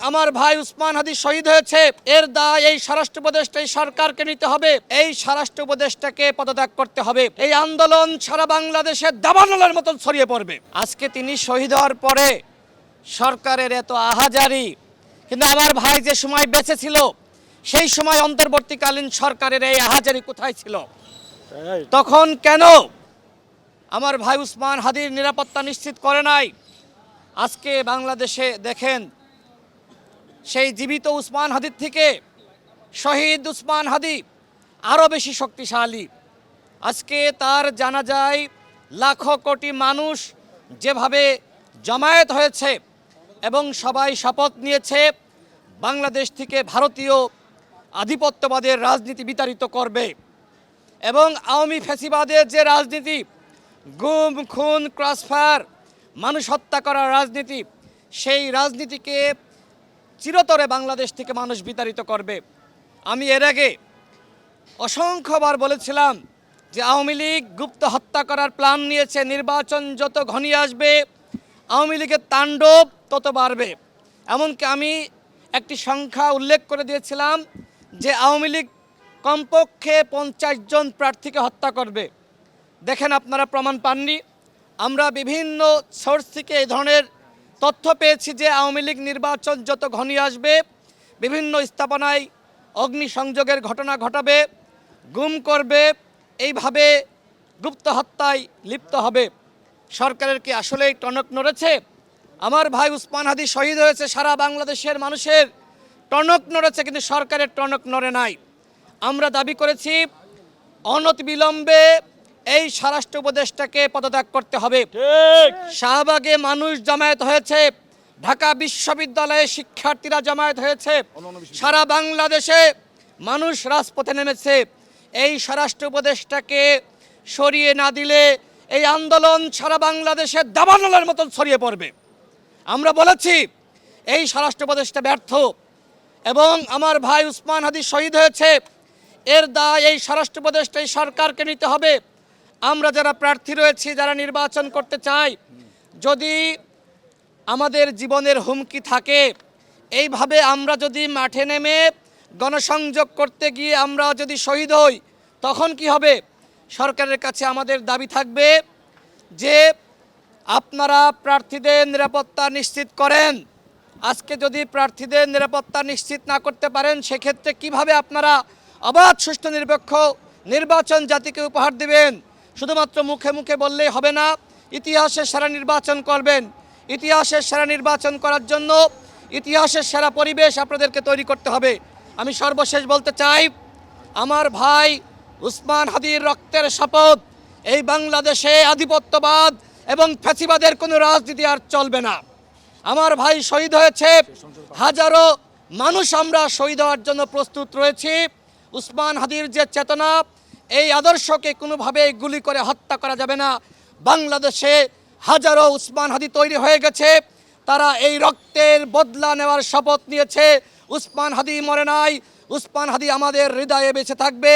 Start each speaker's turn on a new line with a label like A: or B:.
A: আমার ভাই উসমান হাদি শহীদ হয়েছে, এর দায় এই স্বরাষ্ট্র উপদেষ্টা এই সরকারকে নিতে হবে। এই স্বরাষ্ট্র উপদেষ্টাকে পদত্যাগ করতে হবে। এই আন্দোলন সারা বাংলাদেশে দাবানলের মতন ছড়িয়ে পড়বে। আজকে তিনি শহীদ হওয়ার পরে সরকারের এত আহাজারি, কিন্তু আমার ভাই যে সময় বেঁচে ছিল সেই সময় অন্তর্বর্তীকালীন সরকারের এই আহাজারি কোথায় ছিল? তখন কেন আমার ভাই উসমান হাদির নিরাপত্তা নিশ্চিত করে নাই? আজকে বাংলাদেশে দেখেন, সেই জীবিত উসমান হাদির থেকে শহীদ উসমান হাদি আরও বেশি শক্তিশালী। আজকে তার জানাজায় লাখো কোটি মানুষ যেভাবে জমায়েত হয়েছে এবং সবাই শপথ নিয়েছে বাংলাদেশ থেকে ভারতীয় আধিপত্যবাদের রাজনীতি বিতাড়িত করবে এবং আওয়ামী ফ্যাসিবাদের যে রাজনীতি, গুম খুন ক্রসফায়ার, মানুষ হত্যা করার রাজনীতি, সেই রাজনীতিকে চিরতরে বাংলাদেশ থেকে মানুষ বিতাড়িত করবে। আমি এর আগে অসংখ্যবার বলেছিলাম যে আওয়ামী লীগ গুপ্ত হত্যা করার প্ল্যান নিয়েছে, নির্বাচন যত ঘনিয়ে আসবে আওয়ামী লীগের তাণ্ডব তত বাড়বে। এমনকি আমি একটি সংখ্যা উল্লেখ করে দিয়েছিলাম যে আওয়ামী লীগ কমপক্ষে 50 জন প্রার্থীকে হত্যা করবে। দেখেন, আপনারা প্রমাণ পাননি। আমরা বিভিন্ন সোর্স থেকে এই ধরনের তথ্য পেয়েছি যে আওয়ামী লীগ নির্বাচন যত ঘনিয়ে আসবে বিভিন্ন স্থাপনায় অগ্নিসংযোগের ঘটনা ঘটাবে, গুম করবে, এইভাবে গুপ্ত হত্যায় লিপ্ত হবে। সরকারের কি আসলেই টনক নড়েছে? আমার ভাই উসমান হাদি শহীদ হয়েছে, সারা বাংলাদেশের মানুষের টনক নড়েছে, কিন্তু সরকারের টনক নড়ে নাই। আমরা দাবি করেছি অনতিবিলম্বে এই স্বরাষ্ট্র উপদেষ্টাকে পদত্যাগ করতে হবে। শাহবাগে মানুষ জমায়েত হয়েছে, ঢাকা বিশ্ববিদ্যালয়ে শিক্ষার্থীরা জমায়েত হয়েছে, সারা বাংলাদেশে মানুষ রাজপথে নেমেছে। এই স্বরাষ্ট্র উপদেষ্টাকে সরিয়ে না দিলে এই আন্দোলন সারা বাংলাদেশে দাবানলের মতন ছড়িয়ে পড়বে। আমরা বলেছি এই স্বরাষ্ট্র উপদেষ্টা ব্যর্থ এবং আমার ভাই উসমান হাদি শহীদ হয়েছে, এর দায় এই স্বরাষ্ট্র উপদেষ্টা এই সরকারকে নিতে হবে। আমরা যারা প্রার্থী রয়েছি, যারা নির্বাচন করতে চাই, যদি আমাদের জীবনের হুমকি থাকে, এইভাবে আমরা যদি মাঠে নেমে গণসংযোগ করতে গিয়ে আমরা যদি শহীদ হই, তখন কি হবে? সরকারের কাছে আমাদের দাবি থাকবে যে আপনারা প্রার্থীদের নিরাপত্তা নিশ্চিত করেন। আজকে যদি প্রার্থীদের নিরাপত্তা নিশ্চিত না করতে পারেন, সেক্ষেত্রে কিভাবে আপনারা অবাধ সুষ্ঠু নিরপেক্ষ নির্বাচন জাতিকে উপহার দেবেন? শুধুমাত্র মুখে মুখে বললেই হবে না, ইতিহাসের সেরা নির্বাচন করবেন। ইতিহাসের সেরা নির্বাচন করার জন্য ইতিহাসের সেরা পরিবেশ আপনাদেরকে তৈরি করতে হবে। আমি সর্বশেষ বলতে চাই, আমার ভাই উসমান হাদির রক্তের শপথ, এই বাংলাদেশে আধিপত্যবাদ এবং ফ্যাসিবাদের কোনো রাজনীতি আর চলবে না। আমার ভাই শহীদ হয়েছে, হাজারো মানুষ আমরা শহীদ হওয়ার জন্য প্রস্তুত রয়েছি। উসমান হাদির যে চেতনা, এই আদর্শকে কোনোভাবে গুলি করে হত্যা করা যাবে না। বাংলাদেশে হাজারো উসমান হাদি তৈরি হয়ে গেছে, তারা এই রক্তের বদলা নেওয়ার শপথ নিয়েছে। উসমান হাদি মরে নাই, উসমান হাদি আমাদের হৃদয়ে বেঁচে থাকবে।